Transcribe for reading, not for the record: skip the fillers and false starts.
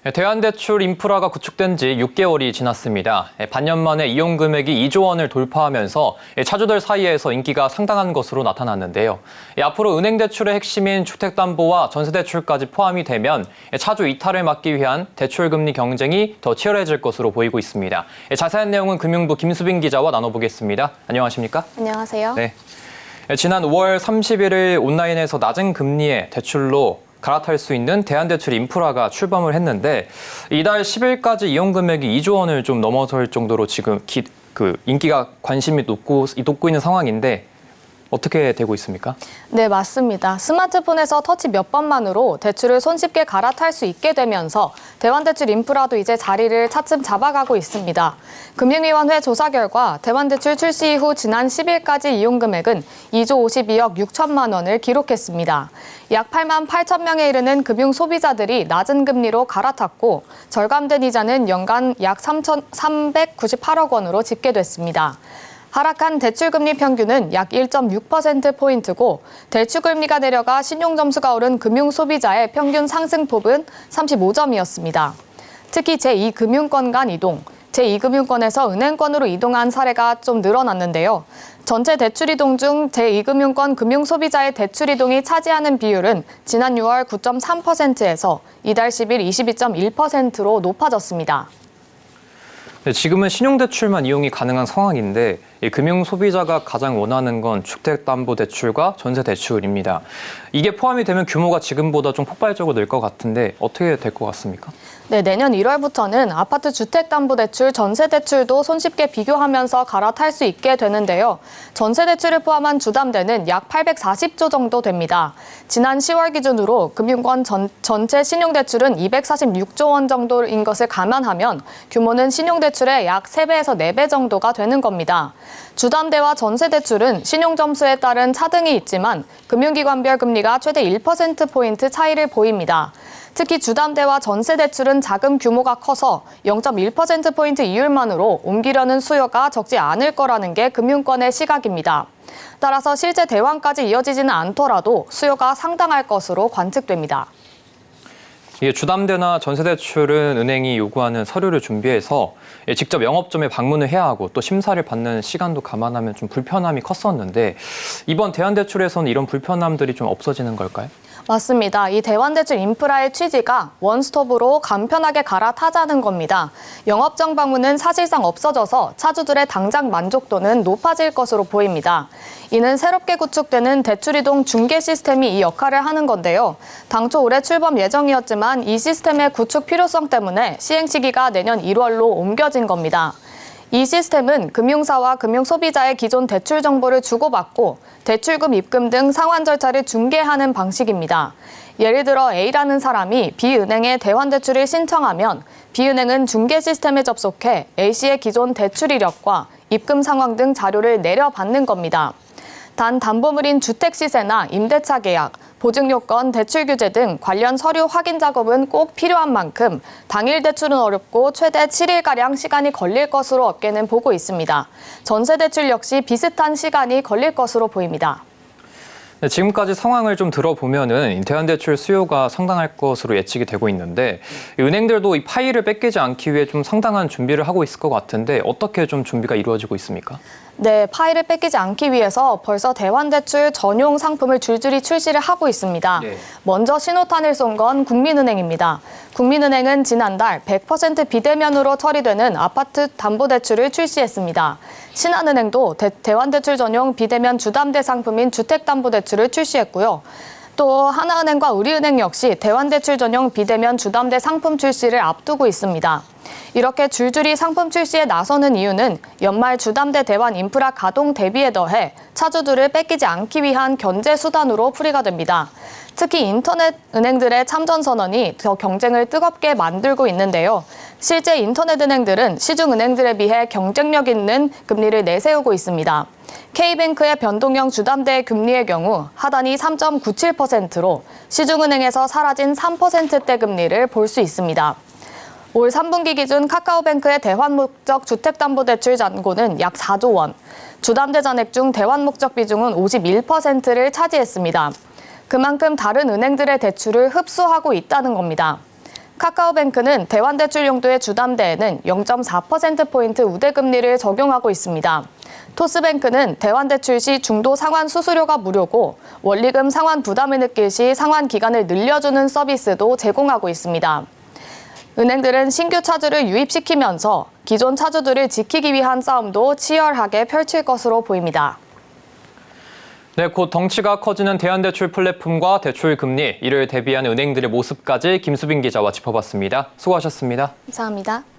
대한대출 인프라가 구축된 지 6개월이 지났습니다. 반년 만에 이용 금액이 2조 원을 돌파하면서 차주들 사이에서 인기가 상당한 것으로 나타났는데요. 앞으로 은행 대출의 핵심인 주택담보와 전세대출까지 포함이 되면 차주 이탈을 막기 위한 대출금리 경쟁이 더 치열해질 것으로 보이고 있습니다. 자세한 내용은 금융부 김수빈 기자와 나눠보겠습니다. 안녕하십니까? 안녕하세요. 네. 지난 5월 31일 온라인에서 낮은 금리의 대출로 갈아탈 수 있는 대한대출 인프라가 출범을 했는데 이달 10일까지 이용 금액이 2조 원을 좀 넘어설 정도로 지금 인기가 관심이 높고 있는 상황인데 어떻게 되고 있습니까? 네, 맞습니다. 스마트폰에서 터치 몇 번만으로 대출을 손쉽게 갈아탈 수 있게 되면서 대환대출 인프라도 이제 자리를 차츰 잡아가고 있습니다. 금융위원회 조사 결과 대환대출 출시 이후 지난 10일까지 이용 금액은 2조 52억 6천만 원을 기록했습니다. 약 8만 8천 명에 이르는 금융 소비자들이 낮은 금리로 갈아탔고 절감된 이자는 연간 약 398억 원으로 집계됐습니다. 하락한 대출금리 평균은 약 1.6%포인트고 대출금리가 내려가 신용점수가 오른 금융소비자의 평균 상승폭은 35점이었습니다. 특히 제2금융권 간 이동, 제2금융권에서 은행권으로 이동한 사례가 좀 늘어났는데요. 전체 대출 이동 중 제2금융권 금융소비자의 대출 이동이 차지하는 비율은 지난 6월 9.3%에서 이달 10일 22.1%로 높아졌습니다. 네, 지금은 신용대출만 이용이 가능한 상황인데 금융 소비자가 가장 원하는 건 주택담보대출과 전세대출입니다. 이게 포함이 되면 규모가 지금보다 좀 폭발적으로 늘 것 같은데 어떻게 될 것 같습니까? 네, 내년 1월부터는 아파트 주택담보대출, 전세대출도 손쉽게 비교하면서 갈아탈 수 있게 되는데요. 전세대출을 포함한 주담대는 약 840조 정도 됩니다. 지난 10월 기준으로 금융권 전체 신용대출은 246조 원 정도인 것을 감안하면 규모는 신용대출의 약 3배에서 4배 정도가 되는 겁니다. 주담대와 전세대출은 신용점수에 따른 차등이 있지만 금융기관별 금리가 최대 1%포인트 차이를 보입니다. 특히 주담대와 전세대출은 자금 규모가 커서 0.1%포인트 이율만으로 옮기려는 수요가 적지 않을 거라는 게 금융권의 시각입니다. 따라서 실제 대환까지 이어지지는 않더라도 수요가 상당할 것으로 관측됩니다. 이게 주담대나 전세대출은 은행이 요구하는 서류를 준비해서 직접 영업점에 방문을 해야 하고 또 심사를 받는 시간도 감안하면 좀 불편함이 컸었는데 이번 대환대출에서는 이런 불편함들이 좀 없어지는 걸까요? 맞습니다. 이 대환대출 인프라의 취지가 원스톱으로 간편하게 갈아타자는 겁니다. 영업장 방문은 사실상 없어져서 차주들의 당장 만족도는 높아질 것으로 보입니다. 이는 새롭게 구축되는 대출이동 중개 시스템이 이 역할을 하는 건데요. 당초 올해 출범 예정이었지만 이 시스템의 구축 필요성 때문에 시행 시기가 내년 1월로 옮겨진 겁니다. 이 시스템은 금융사와 금융소비자의 기존 대출 정보를 주고받고 대출금 입금 등 상환 절차를 중개하는 방식입니다. 예를 들어 A라는 사람이 B은행에 대환대출을 신청하면 B은행은 중개 시스템에 접속해 A씨의 기존 대출 이력과 입금 상황 등 자료를 내려받는 겁니다. 단 담보물인 주택 시세나 임대차 계약, 보증요건, 대출 규제 등 관련 서류 확인 작업은 꼭 필요한 만큼 당일 대출은 어렵고 최대 7일가량 시간이 걸릴 것으로 업계는 보고 있습니다. 전세대출 역시 비슷한 시간이 걸릴 것으로 보입니다. 네, 지금까지 상황을 좀 들어보면은 대환대출 수요가 상당할 것으로 예측이 되고 있는데 은행들도 이 파이를 뺏기지 않기 위해 좀 상당한 준비를 하고 있을 것 같은데 어떻게 좀 준비가 이루어지고 있습니까? 네, 파이를 뺏기지 않기 위해서 벌써 대환대출 전용 상품을 줄줄이 출시를 하고 있습니다. 네. 먼저 신호탄을 쏜 건 국민은행입니다. 국민은행은 지난달 100% 비대면으로 처리되는 아파트 담보대출을 출시했습니다. 신한은행도 대환대출 전용 비대면 주담대 상품인 주택담보대출을 출시했고요. 또 하나은행과 우리은행 역시 대환대출 전용 비대면 주담대 상품 출시를 앞두고 있습니다. 이렇게 줄줄이 상품 출시에 나서는 이유는 연말 주담대 대환 인프라 가동 대비에 더해 차주들을 뺏기지 않기 위한 견제 수단으로 풀이가 됩니다. 특히 인터넷 은행들의 참전 선언이 더 경쟁을 뜨겁게 만들고 있는데요. 실제 인터넷 은행들은 시중 은행들에 비해 경쟁력 있는 금리를 내세우고 있습니다. K뱅크의 변동형 주담대 금리의 경우 하단이 3.97%로 시중은행에서 사라진 3%대 금리를 볼 수 있습니다. 올 3분기 기준 카카오뱅크의 대환목적 주택담보대출 잔고는 약 4조 원, 주담대 잔액 중 대환목적 비중은 51%를 차지했습니다. 그만큼 다른 은행들의 대출을 흡수하고 있다는 겁니다. 카카오뱅크는 대환대출 용도의 주담대에는 0.4%포인트 우대금리를 적용하고 있습니다. 토스뱅크는 대환대출 시 중도 상환 수수료가 무료고 원리금 상환 부담을 느낄 시 상환 기간을 늘려주는 서비스도 제공하고 있습니다. 은행들은 신규 차주를 유입시키면서 기존 차주들을 지키기 위한 싸움도 치열하게 펼칠 것으로 보입니다. 네, 곧 덩치가 커지는 대환대출 플랫폼과 대출 금리, 이를 대비하는 은행들의 모습까지 김수빈 기자와 짚어봤습니다. 수고하셨습니다. 감사합니다.